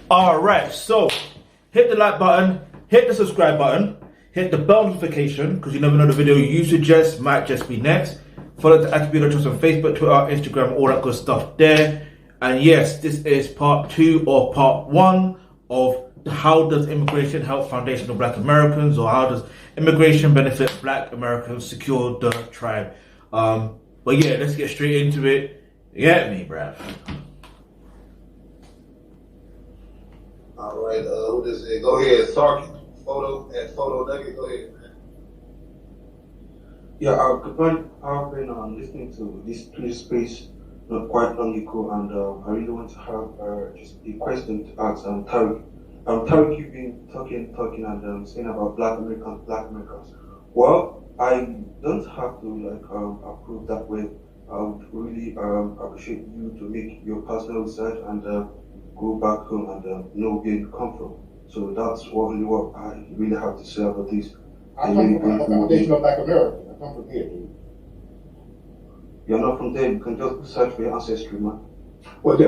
Alright, so hit the like button, hit the subscribe button, hit the bell notification because you never know the video you suggest might just be next. Follow the Alkebulantrust on Facebook, Twitter, Instagram, all that good stuff there. And yes, this is part 2 or part 1 of how does immigration help foundational Black Americans, or how does immigration benefit Black Americans secure the tribe. But yeah, let's get straight into it. You get me, bruv? All right, who this is? Go ahead, Sark. Photo Nugget. Go ahead, man. Yeah, I've been listening to this police space not quite long ago, and I really want to have just a question to ask Tariq. Tariq, you've been talking and saying about Black Americans. Well, I don't have to approve that way. I would really appreciate you to make your personal research and go back home and know where you come from. So that's what I really have to say about this. I come from the foundation of Black America. I come from here, dude. You're not from there. You can just search for your ancestry, man. Well,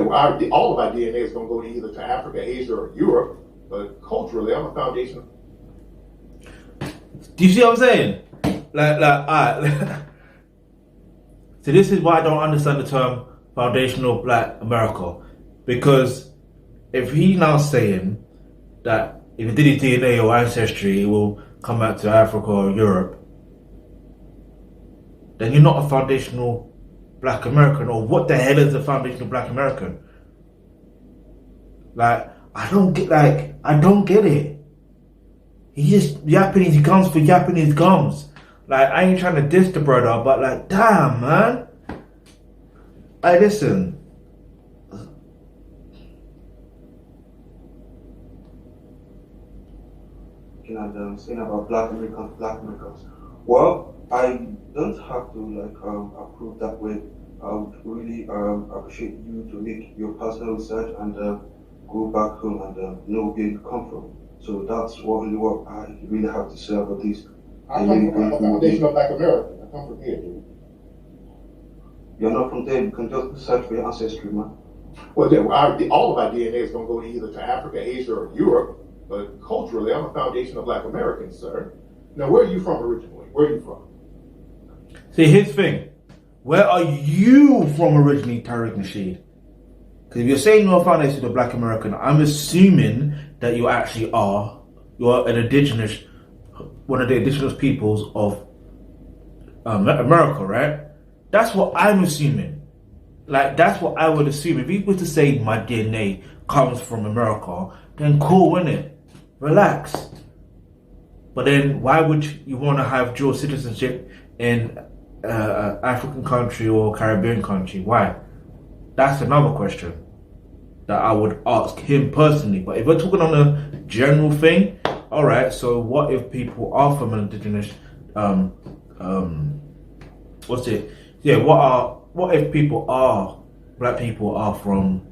all of our DNA is going to go either to Africa, Asia, or Europe. But culturally, I'm a foundation. Do you see what I'm saying? Alright. So this is why I don't understand the term foundational Black America. Because if he's now saying that if you did his DNA or ancestry, it will come back to Africa or Europe, then you're not a foundational Black American. Or what the hell is a foundational Black American? I don't get it. He just yapping his gums for yapping his gums. I ain't trying to diss the brother, but damn, man. Listen. And saying about Black Americans. Well, I don't have to approve that way. I would really appreciate you to make your personal research and go back home and know where you come from. So that's what I really have to say about this. I come from the foundation of Black America. I come from here, dude. You're not from there. You can just search for your ancestry, man. Well, all of our DNA is going to go either to Africa, Asia, or Europe. But culturally, I'm a foundation of Black Americans, sir. Now, where are you from originally? Where are you from? See, here's the thing. Where are you from originally, Tariq Nasheed? Because if you're saying you're a foundation of Black American, I'm assuming that you actually are. You're an indigenous, one of the indigenous peoples of America, right? That's what I'm assuming. That's what I would assume. If you were to say my DNA comes from America, then cool, innit? Relax. But then why would you want to have dual citizenship in African country or Caribbean country? Why? That's another question that I would ask him personally. But if we're talking on a general thing, alright, so what if people are from an indigenous what if Black people are from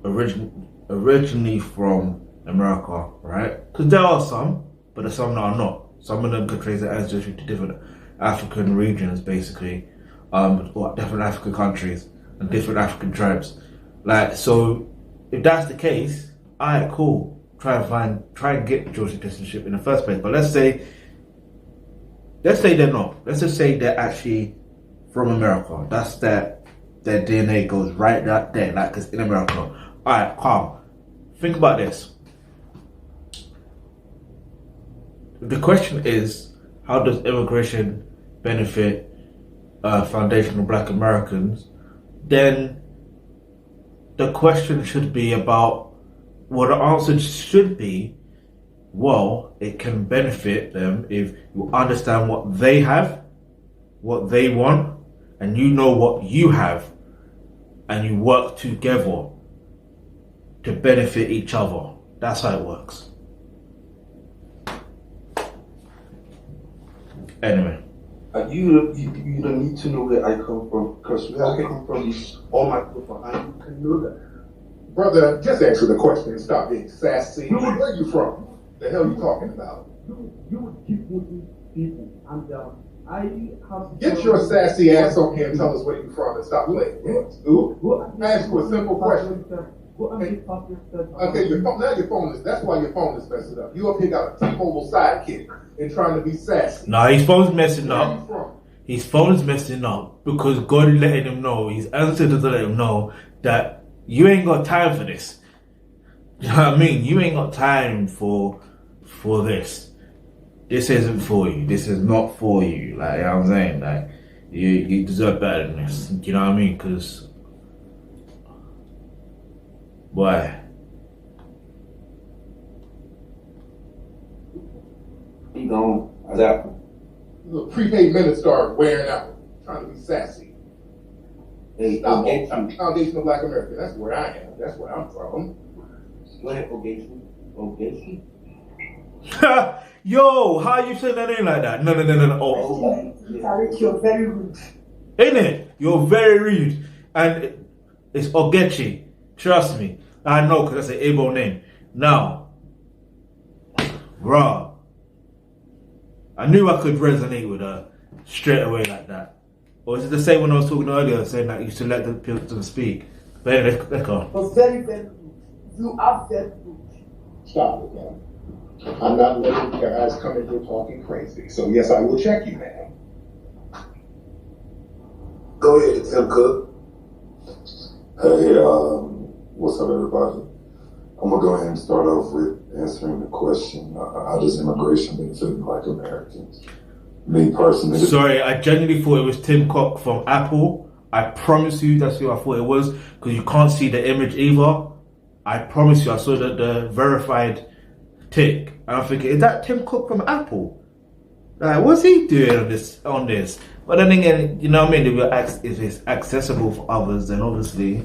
originally from America, right? Because there are some, but there's some that are not. Some of them could trace their ancestry to different African regions, basically, or different African countries and different African tribes. So if that's the case, alright, cool. Try and get dual citizenship in the first place. But let's say they're not. Let's just say they're actually from America. That's their DNA goes right there, it's in America. Alright, calm. Think about this. The question is, how does immigration benefit foundational Black Americans? Then the question should be about, well, the answer should be, well, it can benefit them if you understand what they have, what they want, and you know what you have, and you work together to benefit each other. That's how it works. Anyway. You don't need to know where I come from, because where I come from is all my profile, and you can know that. Brother, just answer the question and stop being sassy. Where are you from? The hell are you talking about? You would keep moving people, and I have. Get your sassy ass on here and tell us where you're from and stop playing games. Ooh. I ask you a simple question. Go and be fast yourself. Okay, that's why your phone is messing up. You up here got a T-Mobile sidekick and trying to be sassy. Nah, his phone's messing Where are you up. from? His phone's messing up because God letting him know, his ancestors let him know that you ain't got time for this. You know what I mean? You ain't got time for this. This isn't for you. This is not for you. Like, you know what I'm saying? Like, you deserve better than this. You know what I mean? Because, boy. He gone. That. The prepaid minutes start wearing out. Trying to be sassy. Hey, Stop. okay. Foundation of Black America. That's where I am. That's where I'm from. Go ahead, okay. Yo, how you say that name like that? No. Oh. Tariq, you're very rude. Ain't it? You're very rude. And it's Ogechi. Trust me. I know because that's an Igbo name. Now, bruh, I knew I could resonate with her straight away like that. Or is it the same when I was talking earlier, saying that you should let the people speak? But anyway, let's go. You're very, very rude. You are very rude. Stop it, man. I'm not letting you guys come in here talking crazy. So yes, I will check you, man. Go ahead, Tim Cook. Hey, what's up, everybody? I'm gonna go ahead and start off with answering the question: how does immigration benefit Black Americans? Me personally, Sorry, I genuinely thought it was Tim Cook from Apple. I promise you that's who I thought it was because you can't see the image either. I promise you, I saw the verified tick, and I'm thinking, is that Tim Cook from Apple? Like, what's he doing on this? But then again, you know what I mean? If it's accessible for others, then obviously.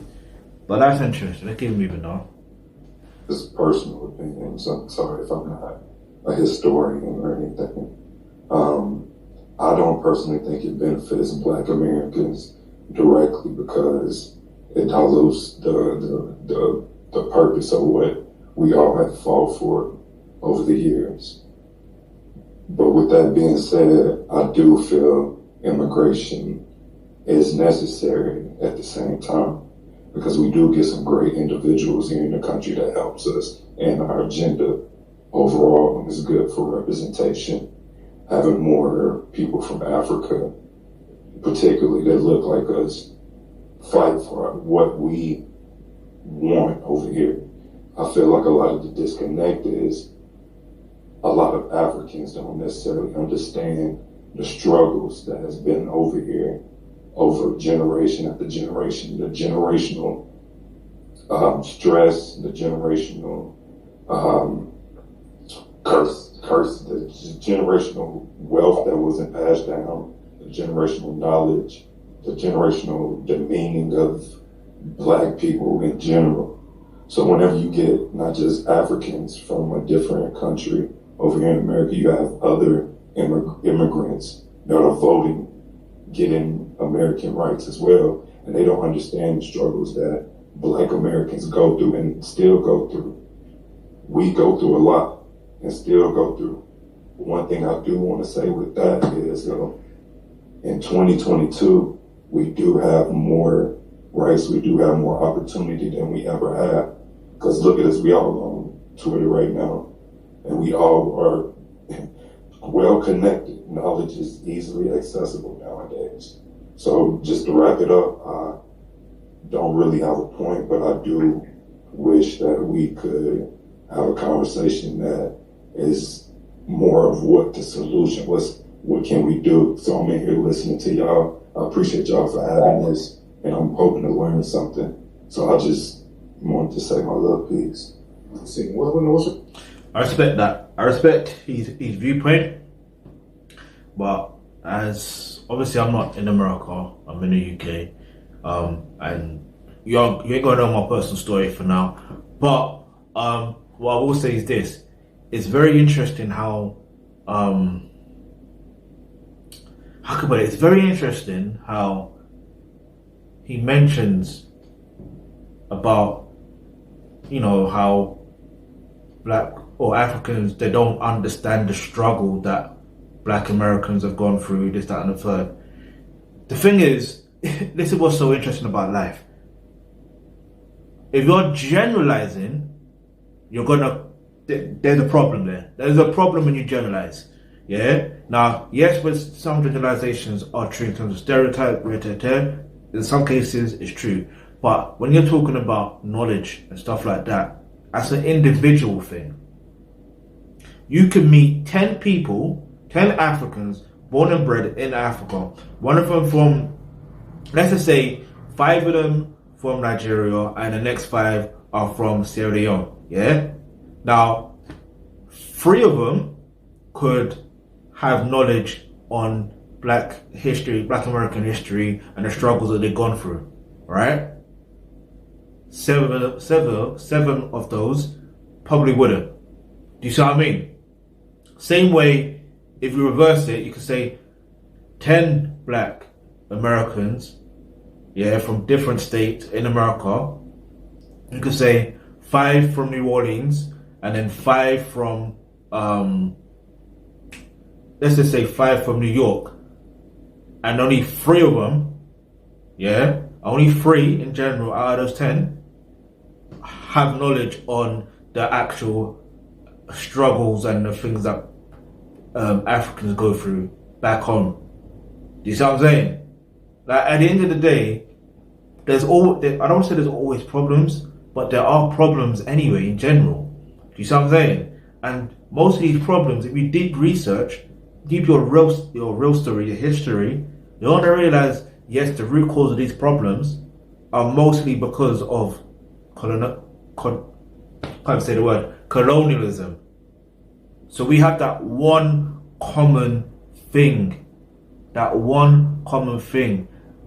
But that's interesting. Let's keep moving on. it's personal opinion. So I'm sorry if I'm not a historian or anything. I don't personally think it benefits Black Americans directly because it dilutes the purpose of what we all had to fall for over the years. But with that being said, I do feel immigration is necessary at the same time because we do get some great individuals here in the country that helps us and our agenda overall, and it's good for representation. Having more people from Africa, particularly that look like us, fight for what we want over here. I feel like a lot of the disconnect is a lot of Africans don't necessarily understand the struggles that has been over here over generation after generation, the generational stress, the generational curse, the generational wealth that wasn't passed down, the generational knowledge, the generational demeaning of Black people in general. So whenever you get not just Africans from a different country over here in America, you have other immigrants that are voting, getting American rights as well, and they don't understand the struggles that Black Americans go through and still go through. We go through a lot and still go through. One thing I do want to say with that is in 2022, we do have more rights, we do have more opportunity than we ever had. Because look at us, we all on Twitter right now, and we all are well connected. Knowledge is easily accessible nowadays. So just to wrap it up, I don't really have a point, but I do wish that we could have a conversation that is more of what the solution was, what can we do. So I'm in here listening to y'all. I appreciate y'all for having this, and I'm hoping to learn something. So I just wanted to say my little piece. I respect that. I respect his viewpoint, but as obviously I'm not in America, I'm in the UK, and you ain't gonna know my personal story for now. But what I will say is this: it's very interesting how can I put it? It's very interesting how he mentions about, you know, how Black or Africans, they don't understand the struggle that Black Americans have gone through, this, that, and the third. The thing is, this is what's so interesting about life. if you're generalizing, there's a problem there. There's a problem when you generalize. Yeah. Now, yes, but some generalizations are true in terms of stereotype, in some cases it's true. But when you're talking about knowledge and stuff like that, that's an individual thing. You can meet 10 people, 10 Africans born and bred in Africa. One of them from, let's just say, 5 of them from Nigeria, and the next 5 are from Sierra Leone. Yeah. Now, 3 of them could have knowledge on Black history, Black American history, and the struggles that they've gone through. Right? 7 of those probably wouldn't. Do you see what I mean? Same way, if you reverse it, you could say 10 Black Americans, yeah, from different states in America. You could say 5 from New Orleans, and then 5 from, let's just say 5 from New York, and only 3 of them, yeah, only 3 in general out of those 10 have knowledge on the actual struggles and the things that Africans go through back home. Do you see what I'm saying? Like, at the end of the day, I don't say there's always problems, but there are problems anyway in general. Do you see what I'm saying? And most of these problems, if you deep research, deep your real story, your history, you're going to realize, yes, the root cause of these problems are mostly because of colonialism. So we have that one common thing,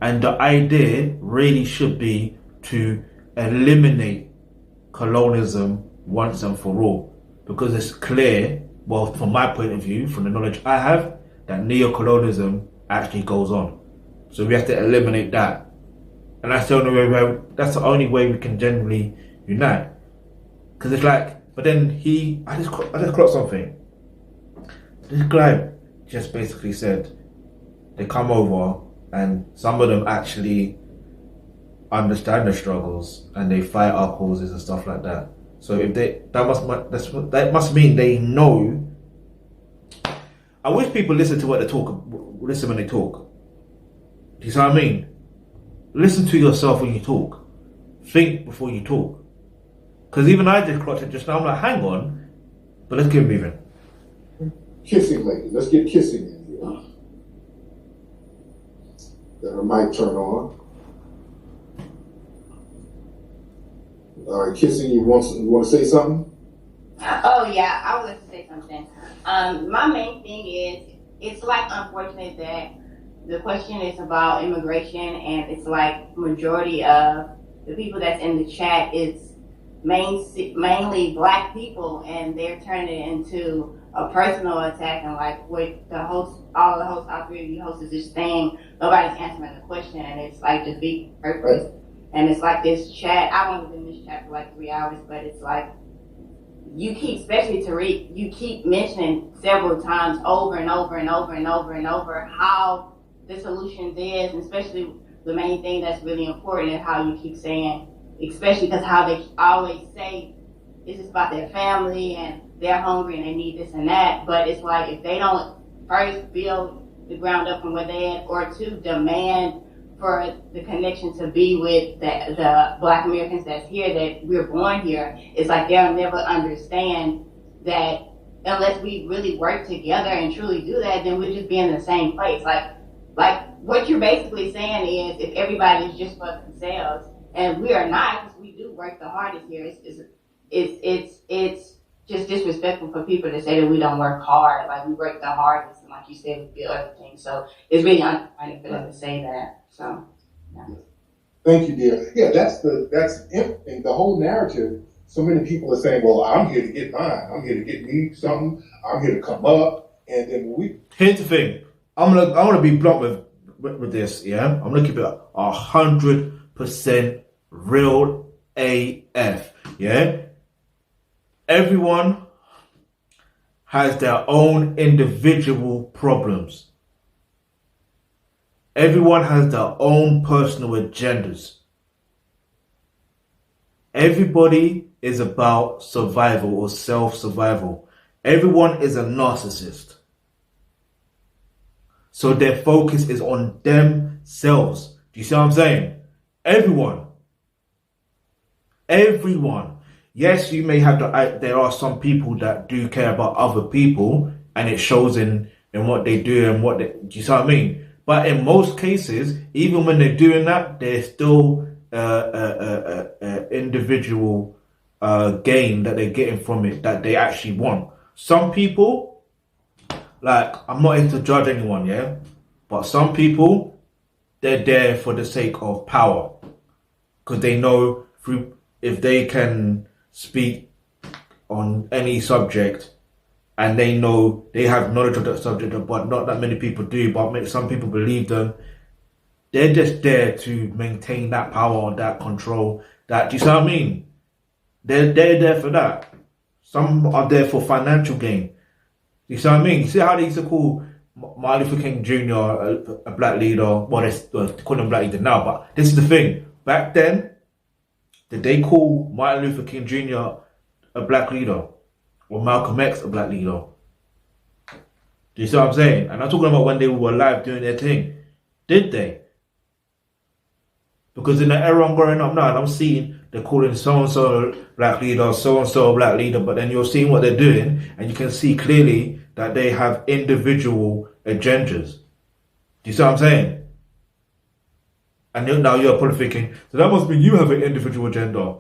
and the idea really should be to eliminate colonialism once and for all, because it's clear, well, from my point of view, from the knowledge I have, that neocolonialism actually goes on. So we have to eliminate that. And that's the only way we can generally unite. Because it's like, but then I just clocked something. This guy just basically said they come over and some of them actually understand the struggles and they fight our causes and stuff like that. So if that must mean they know. I wish people listen when they talk. Do you see what I mean? Listen to yourself when you talk. Think before you talk. Because even I just clocked it just now. I'm like, hang on, but let's keep moving. Kissing lady. Let's get kissing in here. Got her mic turned on. All right, kissing. You want to say something? Oh yeah, I would like to say something. My main thing is, it's like unfortunate that the question is about immigration, and it's like majority of the people that's in the chat is mainly Black people, and they're turning it into a personal attack, and like what all three of you hosts is just saying, nobody's answering the question, and it's like just be purpose. Right. And it's like this chat, I've only been in this chat for like 3 hours, but it's like, you keep, especially Tariq, you keep mentioning several times over and over and over and over and over how the solution is, and especially the main thing that's really important is how you keep saying, especially because how they always say it's just about their family and they're hungry and they need this and that, but it's like if they don't first build the ground up from where they at, or to demand for the connection to be with the Black Americans that's here, that we're born here, it's like they'll never understand that unless we really work together and truly do that, then we'll just be in the same place. Like what you're basically saying is, if everybody's just for themselves, and we are not, because we do work the hardest here, it's just disrespectful for people to say that we don't work hard. Like, we work the hardest, and like you said, we build everything. So it's really unfunny for them to say that. So, yeah. Thank you, dear. Yeah, that's in the whole narrative. So many people are saying, "Well, I'm here to get mine. I'm here to get me something. I'm here to come up." And then Here's the thing. I'm gonna be blunt with this. Yeah, I'm gonna keep it 100% real AF. Yeah. Everyone has their own individual problems. Everyone has their own personal agendas. Everybody is about survival or self-survival. Everyone is a narcissist. So their focus is on themselves. Do you see what I'm saying? Everyone. Yes, you may have there are some people that do care about other people, and it shows in what they do and do you see what I mean? But in most cases, even when they're doing that, there's still individual gain that they're getting from it that they actually want. Some people, like, I'm not here to judge anyone, yeah? But some people, they're there for the sake of power. Because they know if they can speak on any subject, and they know they have knowledge of that subject, but not that many people do, but some people believe them, they're just there to maintain that power, that control, do you see what I mean? They're there for that. Some are there for financial gain. You see what I mean? You see how they used to call Martin Luther King Jr. a black leader? Well, they call him black leader now, but this is the thing. Back then, did they call Martin Luther King Jr. a black leader? Or Malcolm X a black leader? Do you see what I'm saying? And I'm talking about when they were alive doing their thing. Did they? Because in the era I'm growing up now, and I'm seeing they're calling so-and-so black leader, so-and-so black leader, but then you're seeing what they're doing, and you can see clearly that they have individual agendas. Do you see what I'm saying? And now you're probably thinking, so that must mean you have an individual agenda.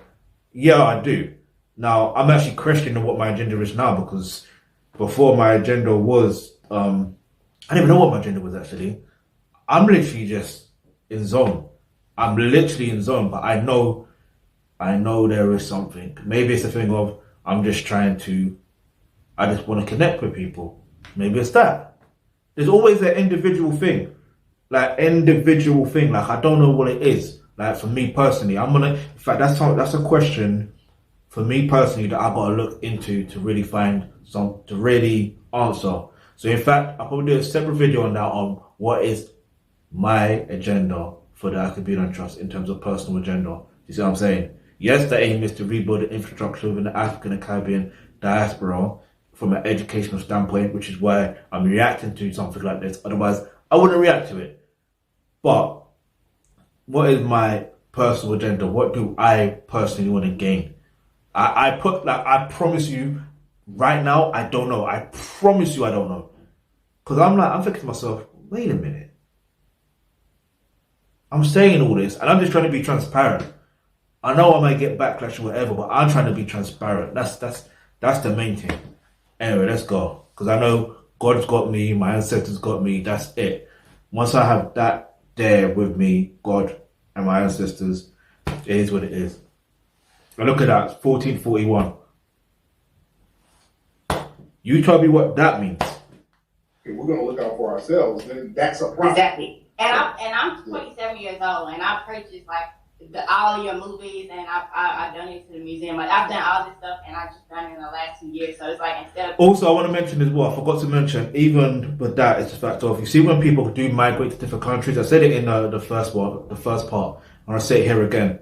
Yeah, I do. Now, I'm actually questioning what my agenda is now, because before my agenda was, I didn't even know what my agenda was actually. I'm literally just in zone. I'm literally in zone, but I know there is something. Maybe it's a thing of, I just want to connect with people. Maybe it's that. There's always an individual thing. Like, I don't know what it is. Like, for me personally, in fact, that's a question for me personally that I gotta look into to really to really answer. So in fact, I'll probably do a separate video on that, on what is my agenda for the Alkebulantrust in terms of personal agenda. You see what I'm saying? Yes, the aim is to rebuild the infrastructure within the African and Caribbean diaspora from an educational standpoint, which is why I'm reacting to something like this. Otherwise, I wouldn't react to it. But what is my personal agenda? What do I personally want to gain? I promise you right now, I don't know. I promise you I don't know. Because I'm thinking to myself, wait a minute. I'm saying all this and I'm just trying to be transparent. I know I might get backlash or whatever, but I'm trying to be transparent. That's the main thing. Anyway, let's go. Because I know God's got me, my ancestors got me, that's it. Once I have that there with me, God and my ancestors, it is what it is. Now look at that, 1441. You tell me what that means. If we're going to look out for ourselves, then that's a problem. Exactly. And I'm 27 years old, and I purchased all of your movies, and I donated to the museum. Like, I've done all this stuff, and I've just done it in the last 2 years. So it's like, instead of... Also, I want to mention as well, I forgot to mention, even with that, it's the fact of, you see when people do migrate to different countries, I said it in the first part, and I say it here again.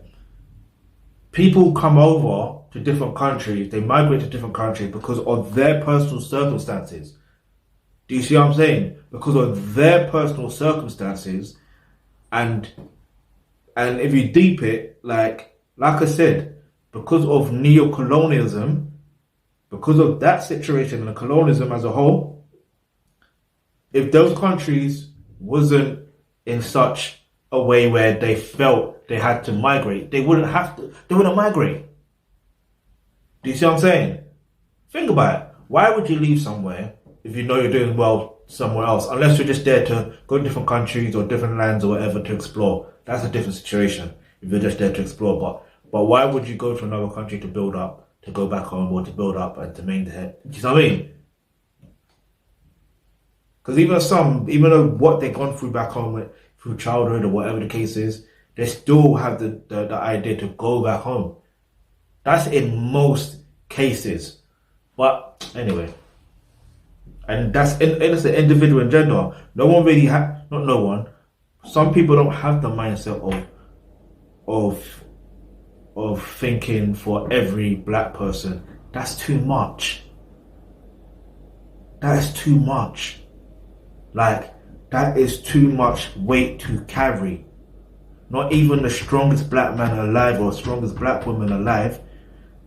People come over to different countries, they migrate to different countries because of their personal circumstances. Do you see what I'm saying? Because of their personal circumstances, and if you deep it, like I said, because of neo-colonialism, because of that situation and colonialism as a whole, if those countries wasn't in such a way where they felt they had to migrate, they wouldn't migrate. Do you see what I'm saying? Think about it. Why would you leave somewhere if you know you're doing well somewhere else? Unless you're just there to go to different countries or different lands or whatever to explore. That's a different situation if you're just there to explore. But why would you go to another country to build up, to go back home, or to build up and to maintain the head? Do you know what I mean? Because even though what they've gone through back home, through childhood or whatever the case is, they still have the idea to go back home. That's in most cases. But anyway, and it's an individual agenda. No one really not no one. Some people don't have the mindset of of thinking for every black person. That's too much. That is too much. Like, that is too much weight to carry. Not even the strongest black man alive or strongest black woman alive,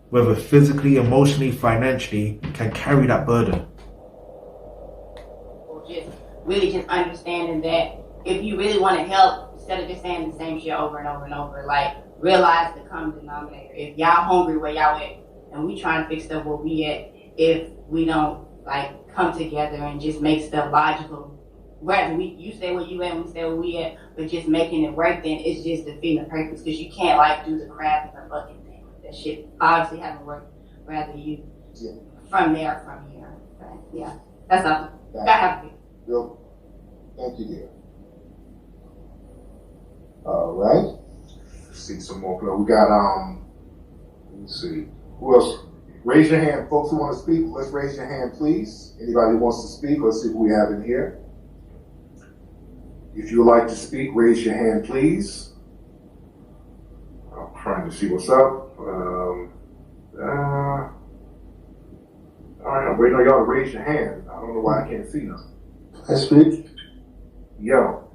whether physically, emotionally, financially, can carry that burden. Just really just understanding that if you really want to help, instead of just saying the same shit over and over and over, like, realize the common denominator. If y'all hungry where y'all at, and we trying to fix stuff where we at, if we don't like come together and just make stuff logical, whether you stay where you at and we stay where we at, but just making it work, then it's just defeating the purpose, because you can't like do the craft and the fucking thing. That shit obviously hasn't worked. Rather you from there, from here. But yeah, that's all. That have to be. Real. Thank you, dear. All right. Let's see some more. We got let's see. Who else? Raise your hand, folks who want to speak. Let's raise your hand, please. Anybody who wants to speak? Let's see who we have in here. If you would like to speak, raise your hand, please. I'm trying to see what's up. All right, I'm waiting on y'all to raise your hand. I don't know why I can't see them. I speak. Yo.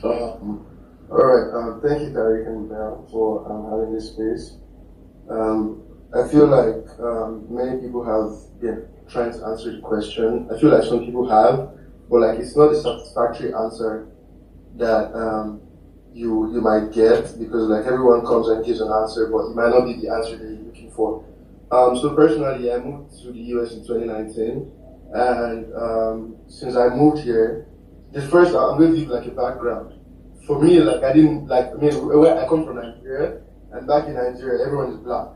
All right. Thank you, Tariq and Bell, for having this space. I feel like many people have been trying to answer the question. I feel like some people have, but like it's not a satisfactory answer that you might get, because like everyone comes and gives an answer, but it might not be the answer that you're looking for. So personally, I moved to the US in 2019, and since I moved here, I'm going to give like a background. For me, like where I come from, Nigeria, and back in Nigeria, everyone is black.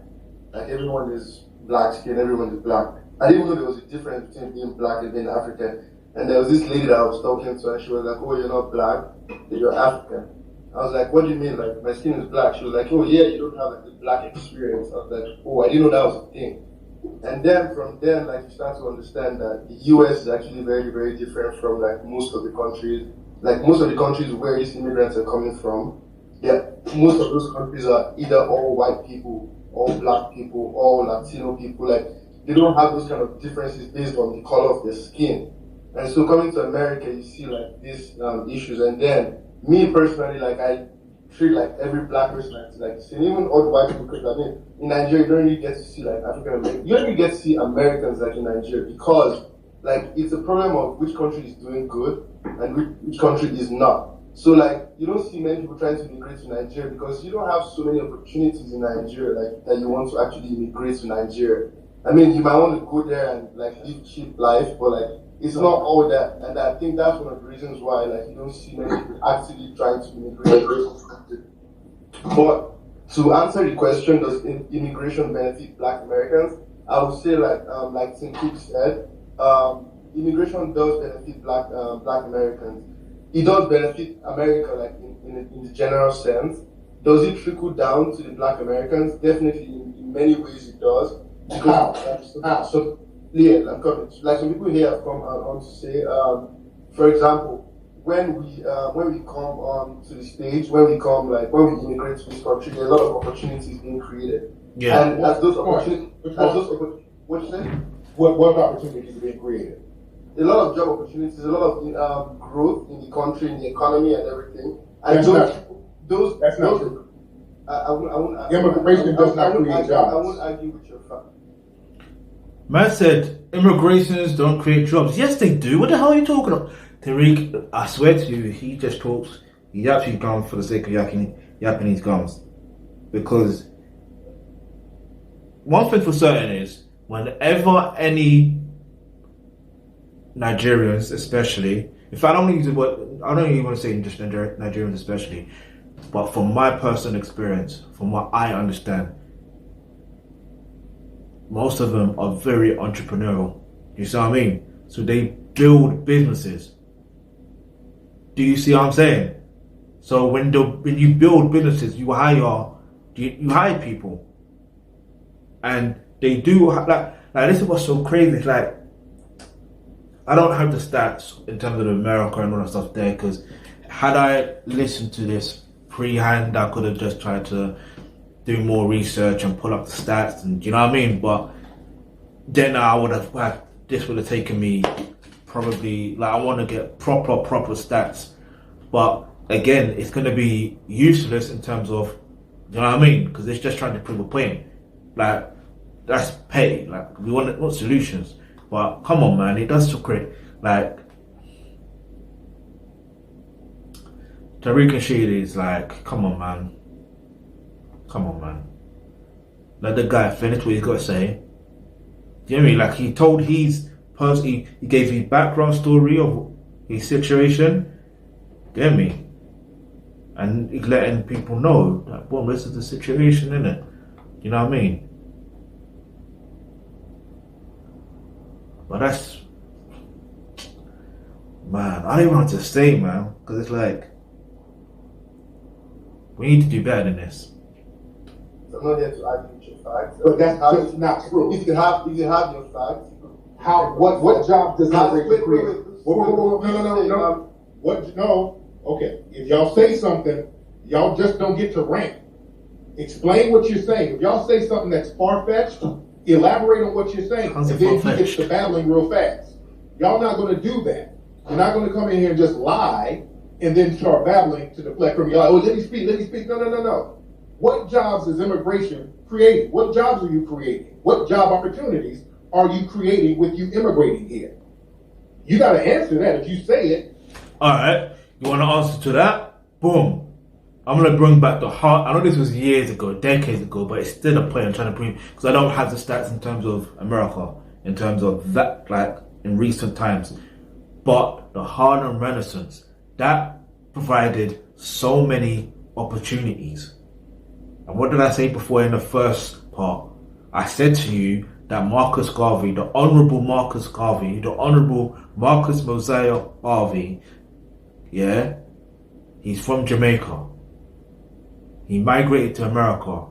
Like everyone is black skin, everyone is black. I didn't know there was a difference between being black and being African. And there was this lady that I was talking to, and she was like, "Oh, you're not black, you're African." I was like, "What do you mean? Like my skin is black?" She was like, "Oh yeah, you don't have like the black experience." I was like, "Oh, I didn't know that was a thing." And then from then, like you start to understand that the US is actually very, very different from like most of the countries. Like most of the countries where these immigrants are coming from, most of those countries are either all white people, all black people, all Latino people. Like they don't have those kind of differences based on the color of their skin. And so coming to America, you see like these issues. And then me personally, like I treat like every black person like the same, even all the white people. Because I mean, in Nigeria, you don't really get to see like African Americans. You don't really get to see Americans like in Nigeria, because like it's a problem of which country is doing good and which country is not. So like you don't see many people trying to immigrate to Nigeria because you don't have so many opportunities in Nigeria like that you want to actually immigrate to Nigeria. I mean, you might want to go there and like live cheap life, but like it's not all that. And I think that's one of the reasons why like you don't see many people actively trying to immigrate. But to answer the question, does immigration benefit Black Americans? I would say like Tim Cook said, immigration does benefit Black Americans. It does benefit America, like in the general sense. Does it trickle down to the Black Americans? Definitely, in many ways it does. Because I'm coming. Like some people here have come on to say, for example, when we come on to the stage, when we immigrate to this country, there are a lot of opportunities being created. Yeah. And as those opportunities, what you say? What opportunities are being created? A lot of job opportunities, a lot of growth in the country, in the economy, and everything. And That's not true. Immigration does not create jobs. I won't argue with your fact. Man said immigrations don't create jobs. Yes, they do. What the hell are you talking about? Tariq, I swear to you, he just talks. He actually gums for the sake of yapping his gums. Because one thing for certain is, whenever any Nigerians, especially, if I don't use the word, I don't even want to say just Nigerians especially, but from my personal experience, from what I understand, most of them are very entrepreneurial. You see what I mean? So they build businesses. Do you see what I'm saying? So when you build businesses, you hire people, and they do like this is what's so crazy. It's like I don't have the stats in terms of America and all that stuff there, because had I listened to this pre-hand. I could have just tried to do more research and pull up the stats, and you know what I mean. But then I would have had, this would have taken me probably, like, I want to get proper stats, but again, it's going to be useless in terms of, you know what I mean, because it's just trying to prove a point. Like, that's petty. Like, we want solutions, but come on, man, it does look great. Like, Tariq Nasheed is like, come on, man. Let the guy finish what he's got to say. Do you know what I mean? Like, he told he gave his background story of his situation. Do you know what I mean? And he's letting people know that, boom, this is the situation, innit? You know what I mean? But that's, man, I don't even know what to say, man, because it's like, we need to do better than this. I'm not here to argue with your facts. But that's just not true. If you have your facts. What job does immigration create? Wait. No. Okay. If y'all say something, y'all just don't get to rant. Explain what you're saying. If y'all say something that's far-fetched, elaborate on what you're saying. And then he gets to battling real fast. Y'all not going to do that. You're not going to come in here and just lie and then start babbling to deflect from you. Like, oh, let me speak. No. What jobs is immigration creating? What jobs are you creating? What job opportunities are you creating with you immigrating here? You got to answer that. If you say it. All right. You want to answer to that? Boom. I'm going to bring back the heart. I know this was years ago, decades ago, but it's still a point I'm trying to prove, because I don't have the stats in terms of America, in terms of that, like, in recent times. But the Harlem Renaissance, that provided so many opportunities. And what did I say before in the first part? I said to you that Marcus Garvey, the Honorable Marcus Garvey, the Honorable Marcus Mosiah Garvey, yeah, he's from Jamaica. He migrated to America.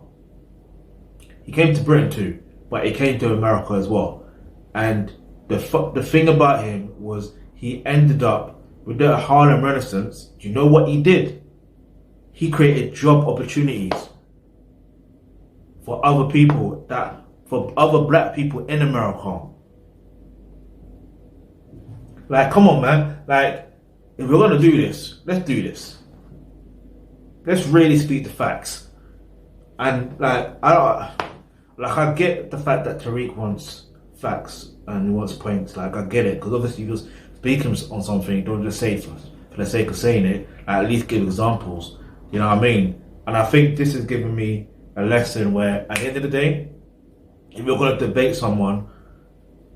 He came to Britain too, but he came to America as well. And the thing about him was he ended up with the Harlem Renaissance. Do you know what he did? He created job opportunities for other people, for other black people in America. Like, come on, man. Like, if we're gonna do this, let's do this. Let's really speak the facts. And like, I get the fact that Tariq wants facts and he wants points. Like, I get it, because obviously he was speaking on something. Don't just say it for the sake of saying it. At least give examples. You know what I mean? And I think this has given me a lesson where, at the end of the day, if you're going to debate someone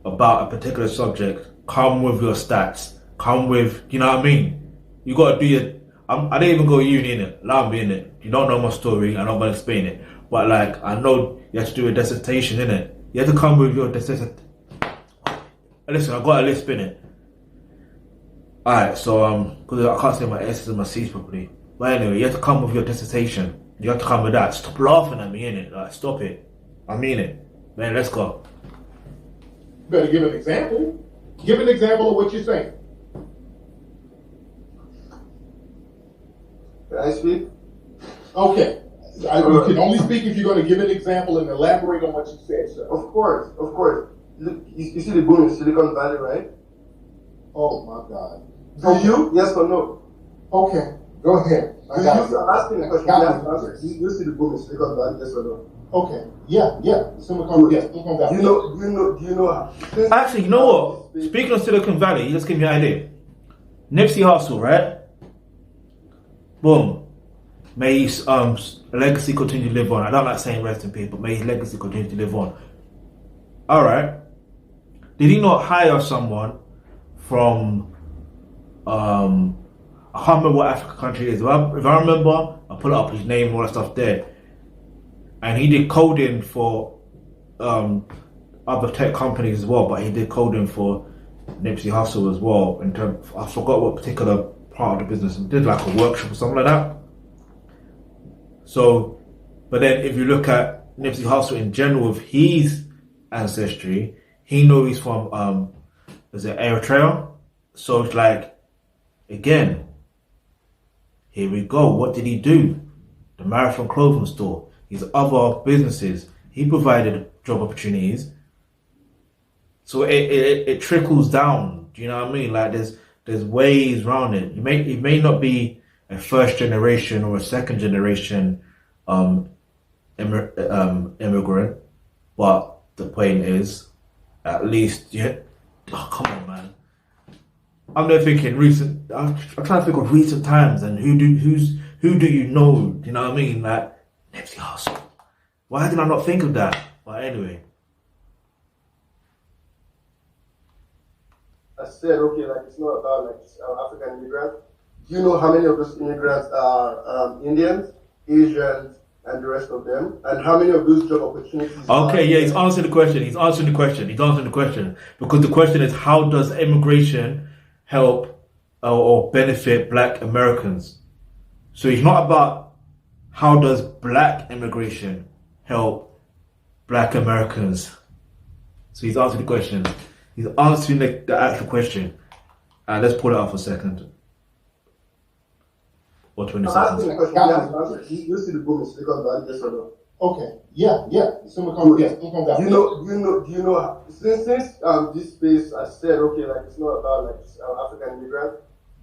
about a particular subject, come with your stats. Come with, you know what I mean? You got to do your. I didn't even go uni in it. Allow me in it. You don't know my story. I'm not going to explain it. But like, I know you have to do a dissertation in it. You have to come with your dissertation. Listen, I got a lisp in it. Alright, so because I can't say my S's and my C's properly. But anyway, you have to come with your dissertation. You have to come with that. Stop laughing at me, innit? Like, stop it. I mean it. Man, let's go. You better give an example. Give an example of what you're saying. Can I speak? Okay. You can only speak if you're going to give an example and elaborate on what you said, sir. Of course. Look, you see the boom in Silicon Valley, right? Oh my God. Do you? Yes or no? Okay. Go ahead. I'm asking a question. Do you see the boom in Silicon Valley? Yes or no? Okay. Yeah. Silicon Valley. Do you know how? Actually, you know what? Speaking of Silicon Valley, just give me an idea. Nipsey Hussle, right? Boom. May his legacy continue to live on. I don't like saying rest in peace, but may his legacy continue to live on. Alright. Did he not hire someone from I can't remember what African country it is. If I remember, I'll pull up his name and all that stuff there. And he did coding for other tech companies as well, but he did coding for Nipsey Hussle as well. I forgot what particular part of the business. He did like a workshop or something like that. So, but then if you look at Nipsey Hussle in general with his ancestry, he knows he's from Eritrea. So it's like, again, Here we go. What did he do? The Marathon Clothing Store, his other businesses. He provided job opportunities. So it trickles down. Do you know what I mean? Like there's ways around it. It may not be a first generation or a second generation immigrant, but the point is, at least oh, come on, man. I'm there thinking recent. I'm trying to think of recent times and who do you know? Do you know what I mean? Like Nipsey Hussle. Why did I not think of that? But anyway. I said, okay, like it's not about like African immigrants. Do you know how many of those immigrants are Indians, Asians, and the rest of them? And how many of those job opportunities? Okay, yeah, he's answering the question. Because the question is, how does immigration help or benefit Black Americans? So it's not about how does Black immigration help Black Americans. So he's answering the question. He's answering the actual question. Let's pull it up for a second. Or 20 I'm seconds. asking the question. You see the boom in Silicon Valley, yes or no? Okay. Yeah. Silicon Valley. Do you know since this space I said, okay, like it's not about like African immigrants.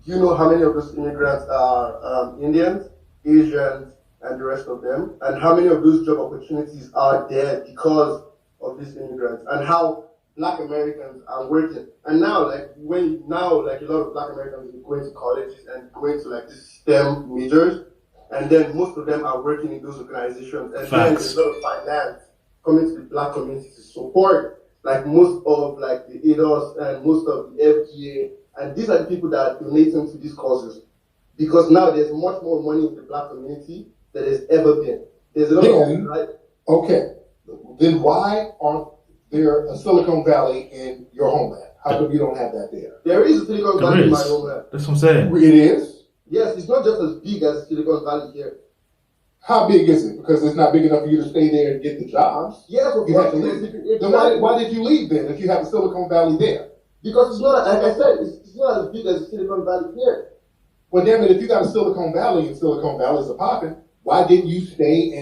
Do you know how many of those immigrants are Indians, Asians, and the rest of them? And how many of those job opportunities are there because of these immigrants? And how Black Americans are working? And now, like a lot of Black Americans are going to colleges and going to like these STEM majors, and then most of them are working in those organizations. And then there's a lot of finance coming to the Black community to support like most of like the ADOS and most of the FDA. And these are the people that are donating to these causes. Because now there's much more money in the Black community than there's ever been. There's a lot of right? Okay. Then why aren't there a Silicon Valley in your homeland? How come you don't have that there? There is a Silicon Valley in my homeland. That's what I'm saying. It is? Yes, it's not just as big as Silicon Valley here. How big is it? Because it's not big enough for you to stay there and get the jobs. Yes, You have to leave. Then why did you leave then if you have a Silicon Valley there? Because it's not, like I said, it's not as big as Silicon Valley here. Well, damn it, if you got a Silicon Valley and Silicon Valley's a popping, why didn't you stay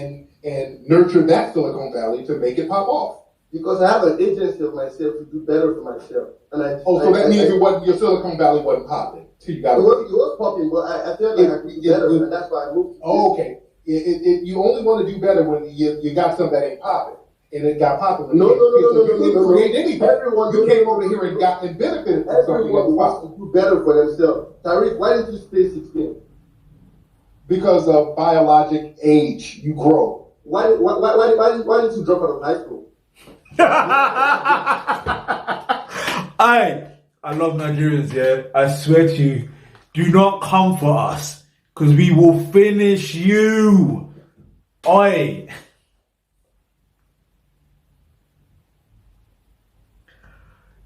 and nurture that Silicon Valley to make it pop off? Because I have an agency of myself to do better for myself. And so that means your Silicon Valley wasn't popping. So you got it was popping, but I felt like I could do better, and that's why I moved. Okay. You only want to do better when you got something that ain't popping. And it got popping. No. You didn't create anything. Everyone you came over here and benefited from something. Everyone wants to do better for themselves. Tariq, why didn't you stay 16? Because of biologic age, you grow. Why didn't you drop out of high school? I love Nigerians, yeah. I swear to you, do not come for us, because we will finish you. Oi.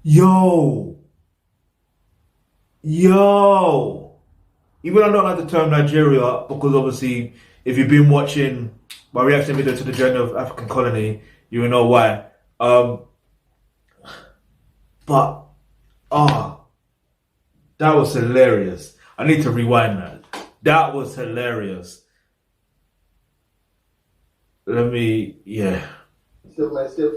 Yo. Even I don't like the term Nigeria, because obviously, if you've been watching my reaction video to the Journey of African Colony, you will know why. But that was hilarious. I need to rewind that. That was hilarious. Myself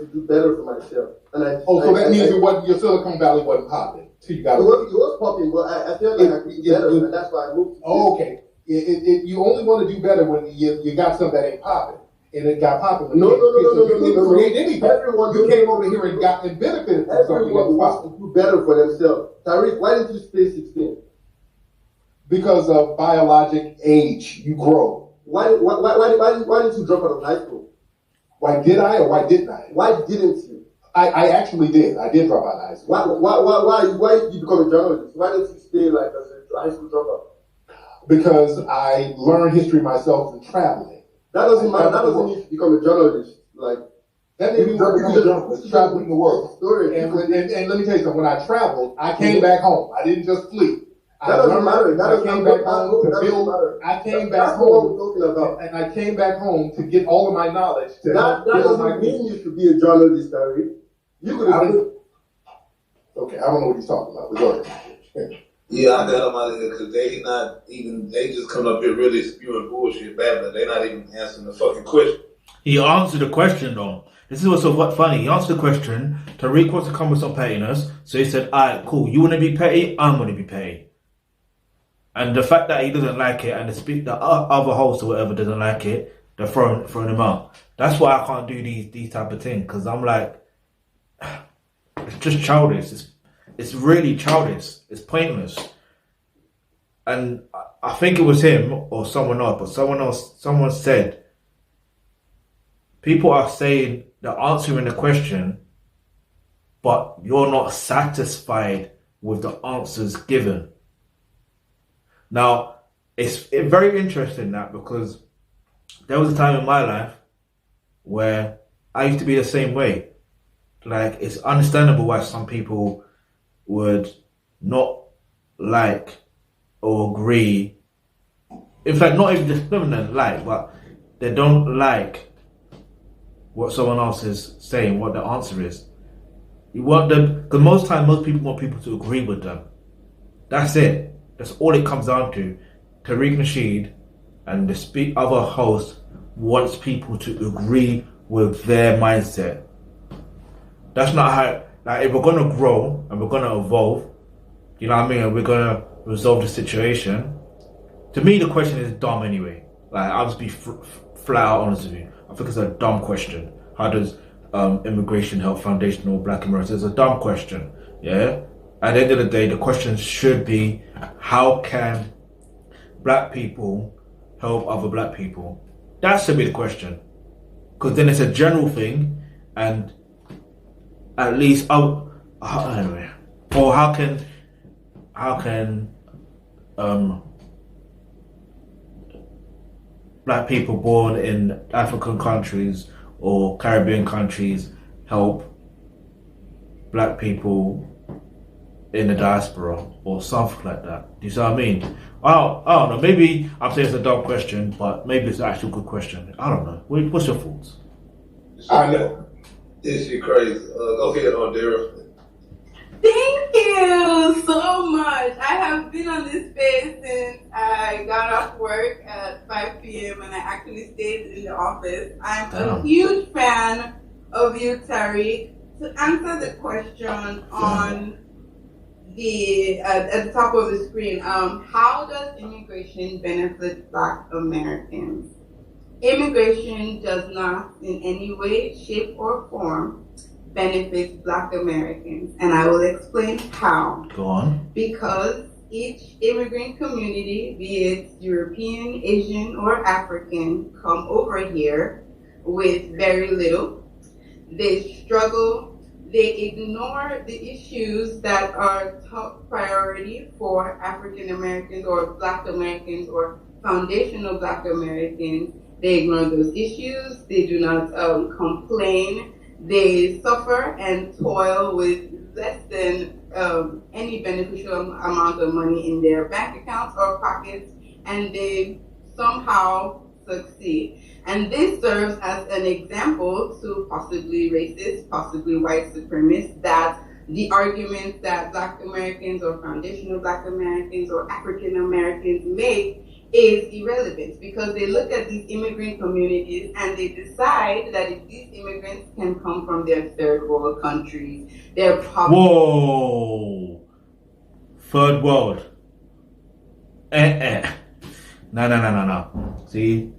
to do better for myself. And so that means your Silicon Valley wasn't popping. So you got it was popping, but I felt like I could do better, and that's why I moved. Okay. You only want to do better when you got something that ain't popping. And it got popping. No. You didn't create anything. You came over here and benefited from something. Everyone wants to do better for themselves. Tariq, why didn't you stay 16? Because of biologic age, you grow. Why didn't you drop out of high school? Why did I or why didn't I? Why didn't you? I actually did. I did drop out of high school. Why did you become a journalist? Why didn't you stay like as a high school dropout? Because I learned history myself from traveling. That doesn't matter. That doesn't mean to become a journalist. Like that didn't mean to become a journalist. Traveling the world. And let me tell you something. When I traveled, I came back home. I didn't just flee. That doesn't matter. I came back home to build. I came back home, and I came back home to get all of my knowledge. That doesn't mean you should be a journalist, Harry. You could have been. Okay, I don't know what he's talking about. But go ahead. Yeah, I got them out of here because they just come up here really spewing bullshit, babbling. They're not even answering the fucking question. He answered the question though. This is what's so funny. He answered the question. Tariq wants to come with some pettiness, so he said, "Alright, cool. You want to be petty? I'm going to be petty." And the fact that he doesn't like it, and the other host or whatever doesn't like it, they're throwing him out. That's why I can't do these type of things, because I'm like, it's just childish. It's really childish. It's pointless. And I think it was him or someone else, but someone said, people are saying they're answering the question, but you're not satisfied with the answers given. Now, it's very interesting that, because there was a time in my life where I used to be the same way. Like, it's understandable why some people would not like or agree. In fact, not even like, but they don't like what someone else is saying, what the answer is. You want them, because most people want people to agree with them. That's it. That's all it comes down to. Tariq Nasheed and the other host wants people to agree with their mindset. That's not how, like, if we're going to grow and we're going to evolve, you know what I mean, and we're going to resolve the situation, to me the question is dumb anyway. Like, I'll just be flat out honest with you. I think it's a dumb question. How does immigration help foundational black Americans? It's a dumb question, yeah? At the end of the day, the question should be, how can black people help other black people? That should be the question. Because then it's a general thing, and at least, anyway. Or how can black people born in African countries or Caribbean countries help black people in the diaspora or something like that? Do you see what I mean? I don't know. Maybe I'm saying it's a dumb question, but maybe it's an actual good question. I don't know. What's your thoughts? I know. This shit crazy. Go ahead, Dara. Thank you so much. I have been on this space since I got off work at 5 p.m. and I actually stayed in the office. I'm a huge fan of you, Tariq. To answer the question on at the top of the screen, how does immigration benefit Black Americans? Immigration does not in any way, shape, or form benefit Black Americans, and I will explain how. Go on. Because each immigrant community, be it European, Asian, or African, come over here with very little. They struggle. They ignore the issues that are top priority for African Americans or Black Americans or foundational Black Americans. They ignore those issues. They do not complain. They suffer and toil with less than any beneficial amount of money in their bank accounts or pockets, and they somehow succeed. And this serves as an example to possibly racist, possibly white supremacists, that the arguments that Black Americans or foundational Black Americans or African Americans make is irrelevant, because they look at these immigrant communities and they decide that if these immigrants can come from their third world countries, they're probably... Whoa! Third world. No. See?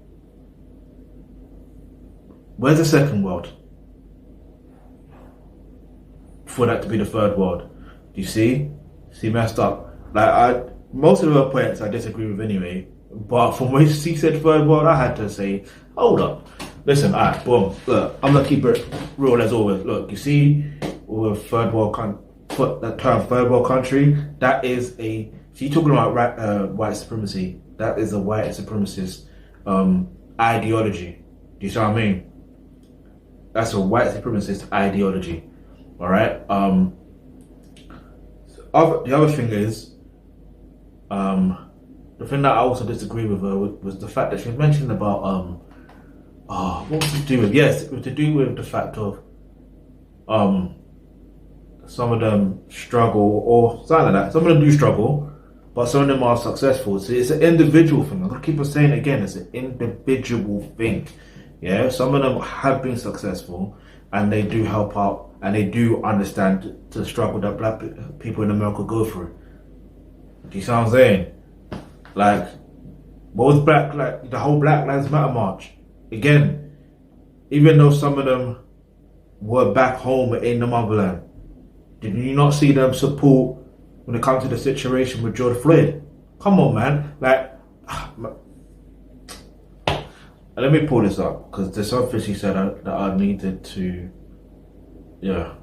Where's the second world? For that to be the third world. Do you see? See, messed up. Like, most of the points I disagree with anyway. But from when he said third world, I had to say, hold up. Listen, alright, boom. Look, I'm gonna keep it real as always. Look, you see, with third world that term third world country, that is a, so you're talking about white supremacy. That is a white supremacist ideology. Do you see what I mean? That's a white supremacist ideology. Alright? The other thing is, the thing that I also disagree with her was the fact that she mentioned about what was it to do with? Yes, it was to do with the fact of some of them struggle or something like that. Some of them do struggle, but some of them are successful. So it's an individual thing. I'm gonna keep on saying it again. It's an individual thing. Yeah, some of them have been successful, and they do help out, and they do understand the struggle that black people in America go through. Do you see what I'm saying? Like, what was like the whole Black Lives Matter march? Again, even though some of them were back home in the motherland, did you not see them support when it comes to the situation with George Floyd? Come on, man. Like, let me pull this up because there's something she said that I needed to, yeah.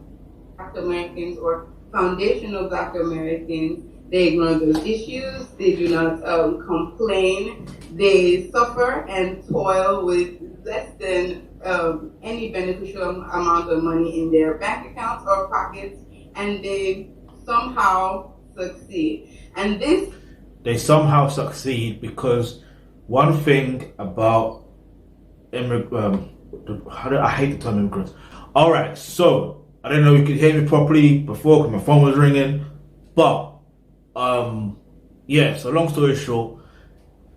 Black Americans or foundational Black Americans, they ignore those issues. They do not complain. They suffer and toil with less than any beneficial amount of money in their bank accounts or pockets, and they somehow succeed. And this... They somehow succeed because one thing about I hate the term immigrants. All right, so I don't know if you could hear me properly before because my phone was ringing, but yeah. So long story short,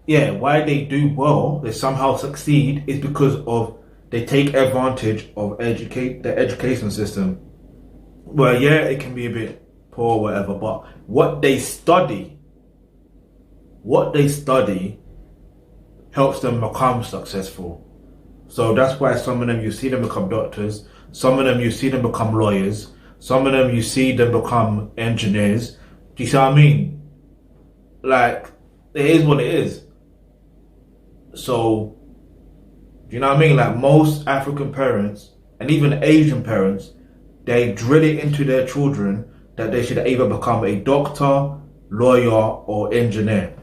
yeah, why they do well, they somehow succeed, is because of they take advantage of the education system. Well, yeah, it can be a bit poor, or whatever, but what they study helps them become successful. So that's why some of them you see them become doctors, some of them you see them become lawyers, some of them you see them become engineers. Do you see what I mean? Like, it is what it is. So, do you know what I mean? Like, most African parents and even Asian parents, they drill it into their children that they should either become a doctor, lawyer, or engineer.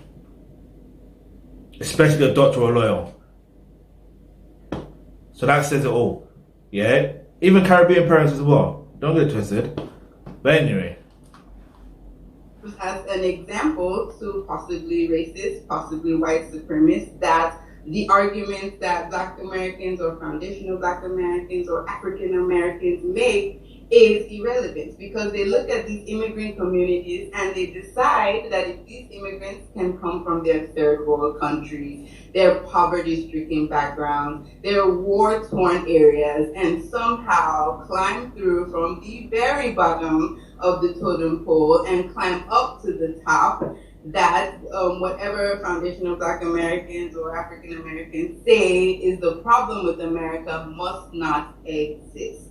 Especially a doctor or a lawyer. So that says it all. Yeah? Even Caribbean parents as well. Don't get twisted. But anyway. As an example to possibly racist, possibly white supremacists, that the arguments that Black Americans or foundational Black Americans or African Americans make is irrelevant, because they look at these immigrant communities and they decide that if these immigrants can come from their third world countries, their poverty-stricken backgrounds, their war-torn areas, and somehow climb through from the very bottom of the totem pole and climb up to the top, that whatever foundational Black Americans or African Americans say is the problem with America must not exist.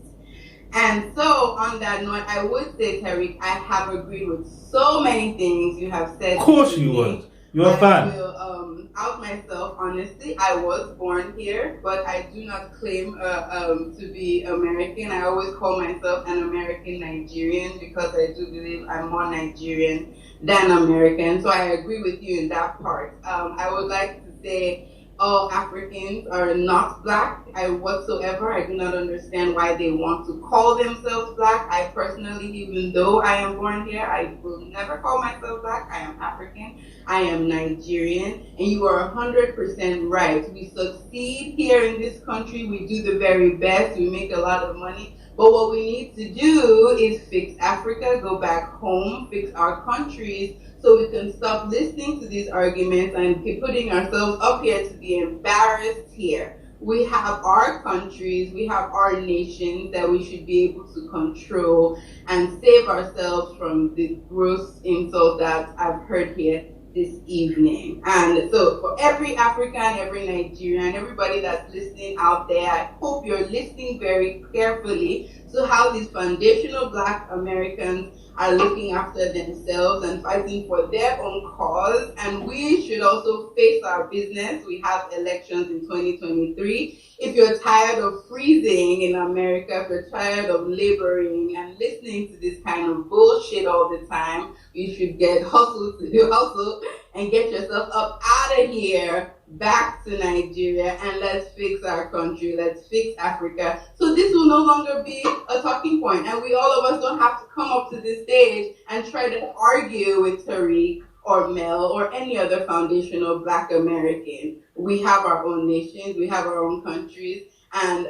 And so, on that note, I would say, Tariq, I have agreed with so many things you have said. Of course you would. You're a fan. I will out myself, honestly. I was born here, but I do not claim to be American. I always call myself an American Nigerian because I do believe I'm more Nigerian than American. So I agree with you in that part. I would like to say all Africans are not Black. I do not understand why they want to call themselves Black. I personally, even though I am born here, I will never call myself Black. I am African. I am Nigerian. And you are 100% right. We succeed here in this country. We do the very best. We make a lot of money. But what we need to do is fix Africa, go back home, fix our countries, so we can stop listening to these arguments and keep putting ourselves up here to be embarrassed here. We have our countries, we have our nations that we should be able to control and save ourselves from the gross insult that I've heard here this evening. And so for every African, every Nigerian, everybody that's listening out there, I hope you're listening very carefully to how these foundational Black Americans are looking after themselves and fighting for their own cause. And we should also face our business. We have elections in 2023. If you're tired of freezing in America, if you're tired of laboring and listening to this kind of bullshit all the time, you should get hustle and get yourself up out of here, back to Nigeria, and let's fix our country, let's fix Africa. So this will no longer be a talking point, and we all of us don't have to come up to this stage and try to argue with Tariq or Mel or any other foundational Black American. We have our own nations, we have our own countries, and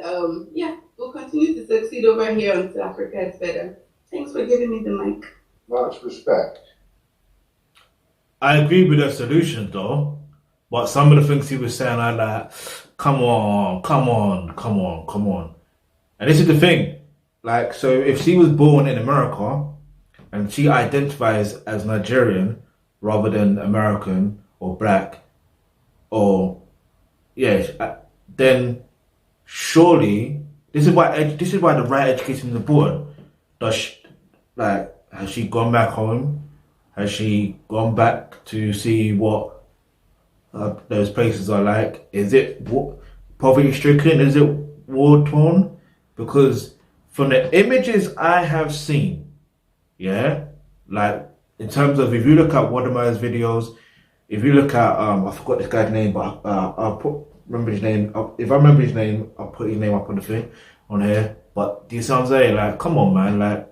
we'll continue to succeed over here until Africa is better. Thanks for giving me the mic. Much respect. I agree with the solution though, but some of the things he was saying are like, come on, come on, come on, come on. And this is the thing, like, so if she was born in America and she identifies as Nigerian rather than American or black, or then surely this is why the right education is important. Has she gone back home? Has she gone back to see what those places are like? Is it poverty stricken? Is it war torn? Because from the images I have seen, like in terms of, if you look at Wadama's videos, if you look at I forgot this guy's name, but remember his name. If I remember his name, I'll put his name up on the thing on here. But do you see what I'm saying? Like, come on, man. Like,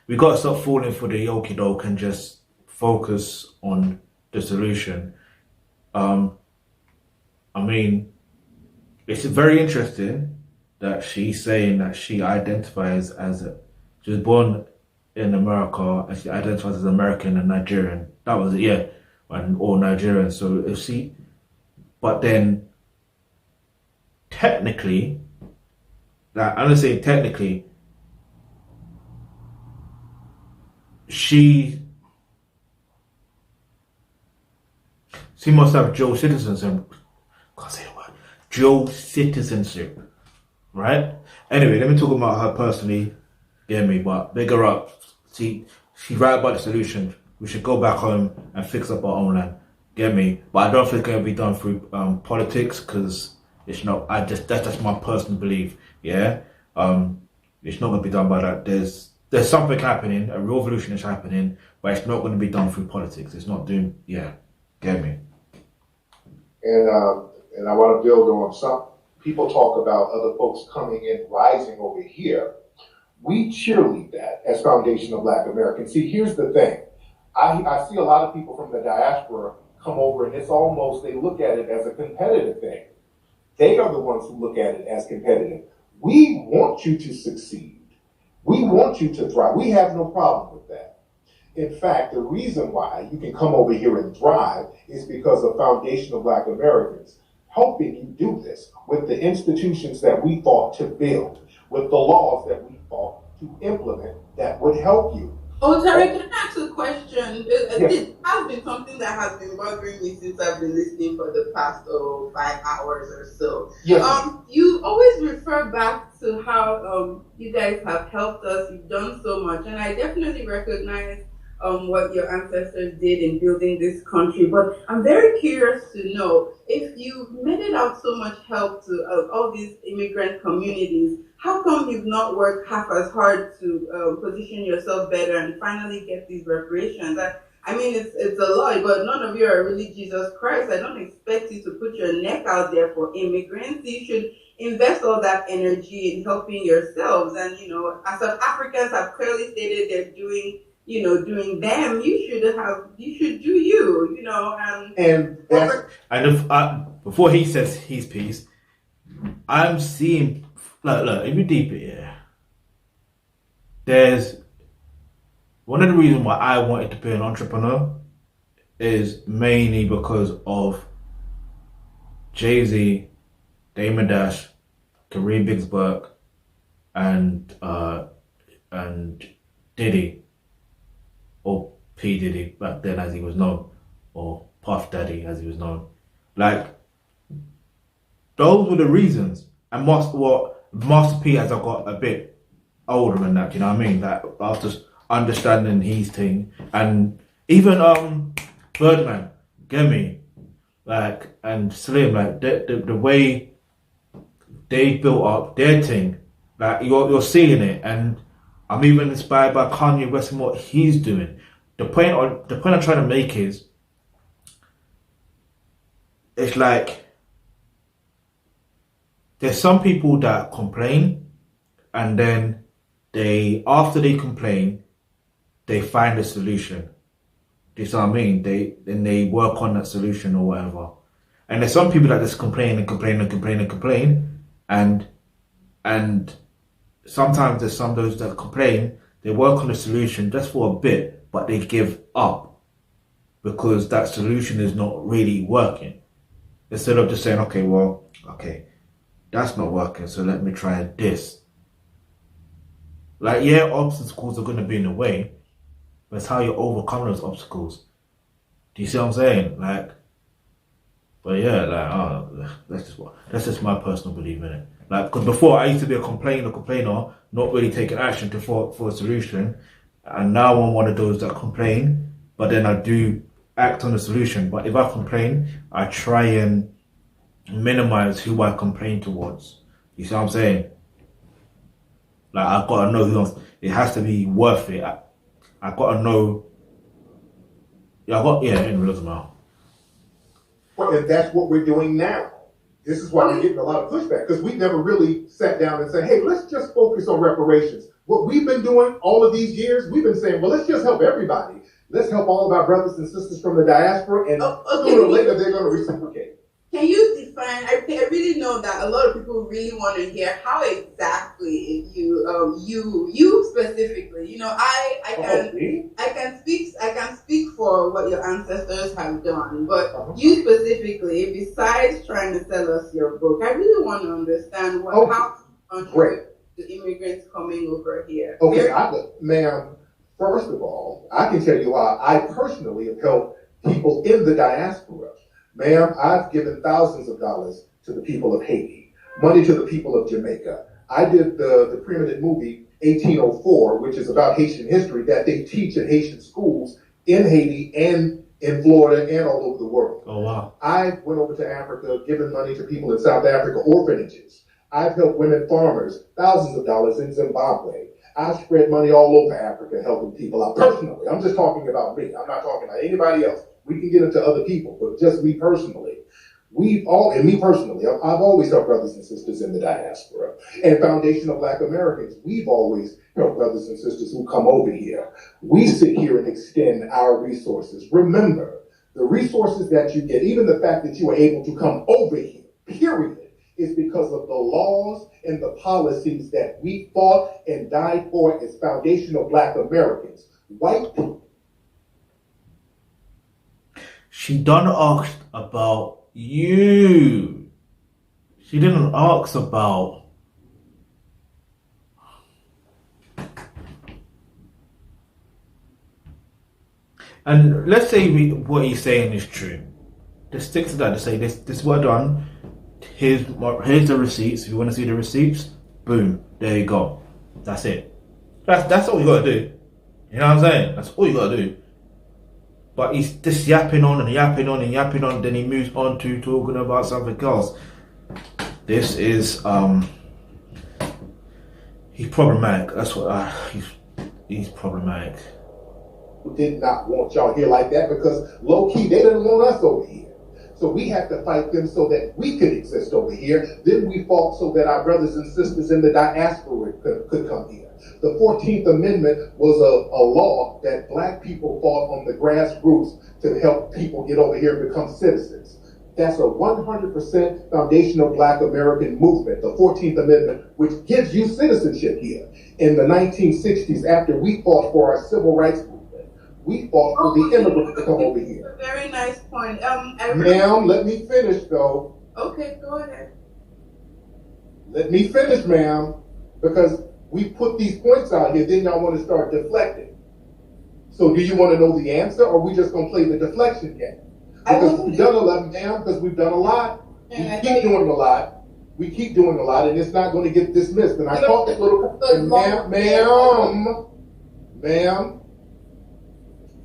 we gotta stop falling for the okie doke and just focus on the solution. I mean, it's very interesting that she's saying that she identifies she was born in America and she identifies as American and Nigerian. That was it, yeah, or Nigerian. So if she, but then technically, like I'm gonna say technically, she must have dual citizenship. Can't say the word. Dual citizenship, right? Anyway, let me talk about her personally. Get me, but big her up. She's right about the solution. We should go back home and fix up our own land. Get me? But I don't think it's gonna be done through politics, because it's not. That's just my personal belief. Yeah. It's not gonna be done by that. There's something happening. A revolution is happening, but it's not going to be done through politics. It's not doing. Yeah. Get me? And I want to build on some people talk about other folks coming in, rising over here. We cheerlead that as Foundation of Black Americans. See, here's the thing. I see a lot of people from the diaspora come over, and it's almost, they look at it as a competitive thing. They are the ones who look at it as competitive. We want you to succeed. We want you to thrive. We have no problem with that. In fact, the reason why you can come over here and thrive is because of Foundation of Black Americans helping you do this with the institutions that we fought to build, with the laws that we fought to implement that would help you. Oh, Tarek, can I ask a question? Yes. This has been something that has been bothering me since I've been listening for the past 5 hours or so. Yes. You always refer back to how you guys have helped us. You've done so much, and I definitely recognize what your ancestors did in building this country. But I'm very curious to know, if you meted out so much help to all these immigrant communities, how come you've not worked half as hard to position yourself better and finally get these reparations? I mean, it's a lot, but none of you are really Jesus Christ. I don't expect you to put your neck out there for immigrants. You should invest all that energy in helping yourselves. And, as South Africans have clearly stated they're doing them, you should do you, And that's, before he says his piece, I'm seeing, look, if you deep it, yeah, there's one of the reasons why I wanted to be an entrepreneur is mainly because of Jay-Z, Damon Dash, Kareem Bigsburg, and Diddy, or P. Diddy back then as he was known, or Puff Daddy as he was known. Like, those were the reasons. And Master P, as I got a bit older and that, you know what I mean? That after understanding his thing, and even Birdman, get me? Like, and Slim, like the way they built up their thing, like you're seeing it, and I'm even inspired by Kanye West and what he's doing. The point I'm trying to make is, it's like there's some people that complain, and then after they complain, they find a solution. Do you see what I mean? They work on that solution or whatever. And there's some people that just complain and complain and complain and complain, and sometimes there's some of those that complain, they work on the solution just for a bit, but they give up. because that solution is not really working. Instead of just saying, okay, that's not working, so let me try this. Like, yeah, obstacles are going to be in the way, but it's how you overcome those obstacles. Do you see what I'm saying? Like, but yeah, like, that's just my personal belief in it. Like, because before I used to be a complainer, not really taking action for a solution, and now I'm one of those that complain, but then I do act on the solution. But if I complain, I try and minimize who I complain towards. You see what I'm saying? Like, I've got to know who else. It has to be worth it. I got to know. It doesn't matter. Well, and that's what we're doing now. This is why we're getting a lot of pushback, because we never really sat down and said, hey, let's just focus on reparations. What we've been doing all of these years, we've been saying, well, let's just help everybody. Let's help all of our brothers and sisters from the diaspora, and sooner or later they're going to reciprocate. Can you define? I really know that a lot of people really want to hear how exactly you specifically. You know, I can speak for what your ancestors have done, but you specifically, besides trying to sell us your book, I really want to understand how you contribute to immigrants coming over here. Okay, ma'am. First of all, I can tell you how I personally have helped people in the diaspora. Ma'am, I've given thousands of dollars to the people of Haiti, money to the people of Jamaica. I did the preeminent movie 1804, which is about Haitian history that they teach in Haitian schools in Haiti and in Florida and all over the world. Oh, wow. I went over to Africa, given money to people in South Africa, orphanages. I've helped women farmers, thousands of dollars in Zimbabwe. I've spread money all over Africa helping people out personally. I'm just talking about me. I'm not talking about anybody else. We can get into other people, but just me personally. I've always helped brothers and sisters in the diaspora. And Foundation of Black Americans, we've always helped brothers and sisters who come over here. We sit here and extend our resources. Remember, the resources that you get, even the fact that you are able to come over here, period, is because of the laws and the policies that we fought and died for as Foundation of Black Americans. White people. She done asked about you. She didn't ask about. And let's say what he's saying is true. Just stick to that. To say this is what I've done. Here's the receipts. If you want to see the receipts, boom, there you go. That's it. That's all you gotta do. You know what I'm saying? That's all you gotta do. But he's just yapping on and yapping on and yapping on. Then he moves on to talking about something else. This is he's problematic. That's what he's problematic. We did not want y'all here like that because low key they didn't want us over here. So we had to fight them so that we could exist over here. Then we fought so that our brothers and sisters in the diaspora could come here. The 14th Amendment was a law that black people fought on the grassroots to help people get over here and become citizens. That's a 100% foundational Black American movement, the 14th Amendment, which gives you citizenship here. In the 1960s, after we fought for our civil rights movement, we fought for the immigrants to come over here. Very nice point. Ma'am, let me finish, though. Okay, go ahead. Let me finish, ma'am, because we put these points out here, then y'all want to start deflecting. So do you want to know the answer, or are we just going to play the deflection game? Because we've done a lot, ma'am, because we've done a lot. We keep doing a lot. We keep doing a lot, and it's not going to get dismissed. And I caught this little, ma'am,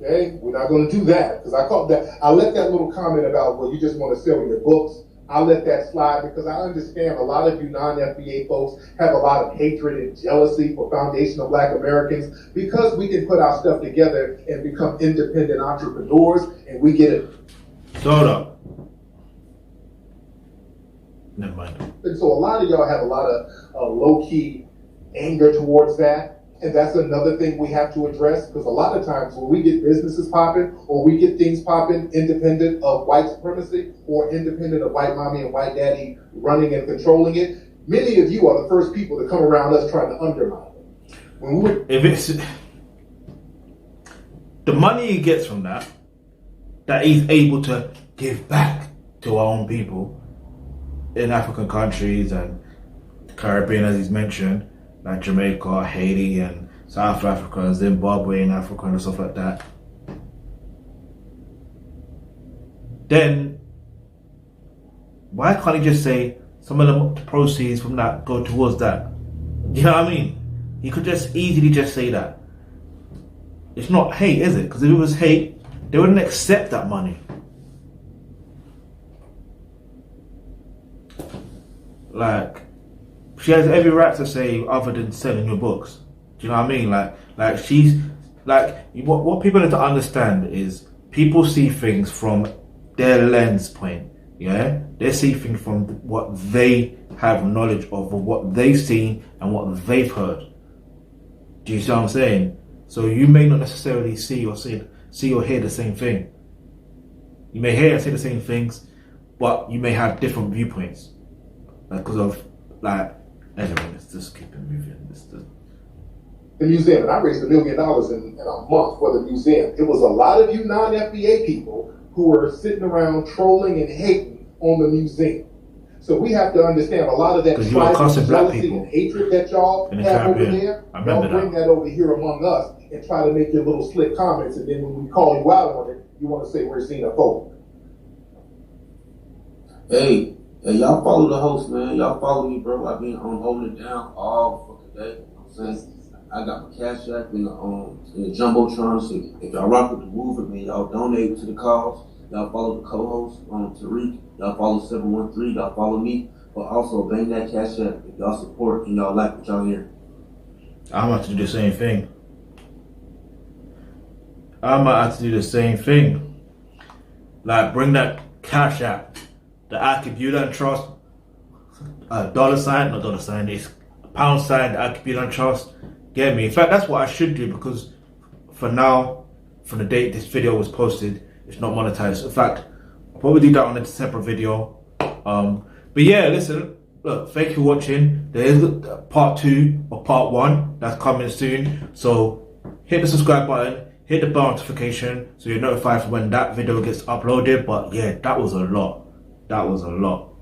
okay, we're not going to do that, because I caught that. I let that little comment about, well, you just want to sell your books. I'll let that slide because I understand a lot of you non-FBA folks have a lot of hatred and jealousy for Foundation of Black Americans because we can put our stuff together and become independent entrepreneurs and we get it. Hold up. Never mind. And so a lot of y'all have a lot of low-key anger towards that. And that's another thing we have to address because a lot of times when we get businesses popping or we get things popping independent of white supremacy or independent of white mommy and white daddy running and controlling it, many of you are the first people to come around us trying to undermine it. If it's the money he gets from that, that he's able to give back to our own people in African countries and the Caribbean, as he's mentioned, like Jamaica, Haiti, and South Africa, Zimbabwe, and Africa, and stuff like that. Then why can't he just say some of the proceeds from that go towards that? You know what I mean? He could just easily just say that. It's not hate, is it? Because if it was hate, they wouldn't accept that money. Like, she has every right to say other than selling your books. Do you know what I mean? Like she's like what people need to understand is people see things from their lens point. Yeah, they see things from what they have knowledge of, or what they've seen and what they've heard. Do you see what I'm saying? So you may not necessarily see or hear the same thing. You may hear and say the same things, but you may have different viewpoints because of like. Anyway, let's just keep it moving. The museum, and I raised $1 million in a month for the museum. It was a lot of you non-FBA people who were sitting around trolling and hating on the museum. So we have to understand a lot of that tribal jealousy and hatred that y'all have over there. Y'all bring that over here among us and try to make your little slick comments, and then when we call you out on it, you want to say we're xenophobic. Hey, y'all follow the host, man. Y'all follow me, bro. I've been holding it down all fucking day. You know what I'm saying? I got my Cash App in the Jumbotron. So if y'all rock with the movement, man, y'all donate to the cause. Y'all follow the co-host, Tariq. Y'all follow 713. Y'all follow me. But also bang that Cash App if y'all support and y'all like what y'all hear. I'm about to do the same thing. Like, bring that Cash App, the Alkebulantrust, $, it's £, the Alkebulantrust. Get me? In fact, that's what I should do, because for now, from the date this video was posted, it's not monetized. In fact, I'll probably do that on a separate video. But yeah, listen, look, thank you for watching. There is part 2 or part 1 that's coming soon. So hit the subscribe button, hit the bell notification so you're notified for when that video gets uploaded. But yeah, that was a lot. That was a lot.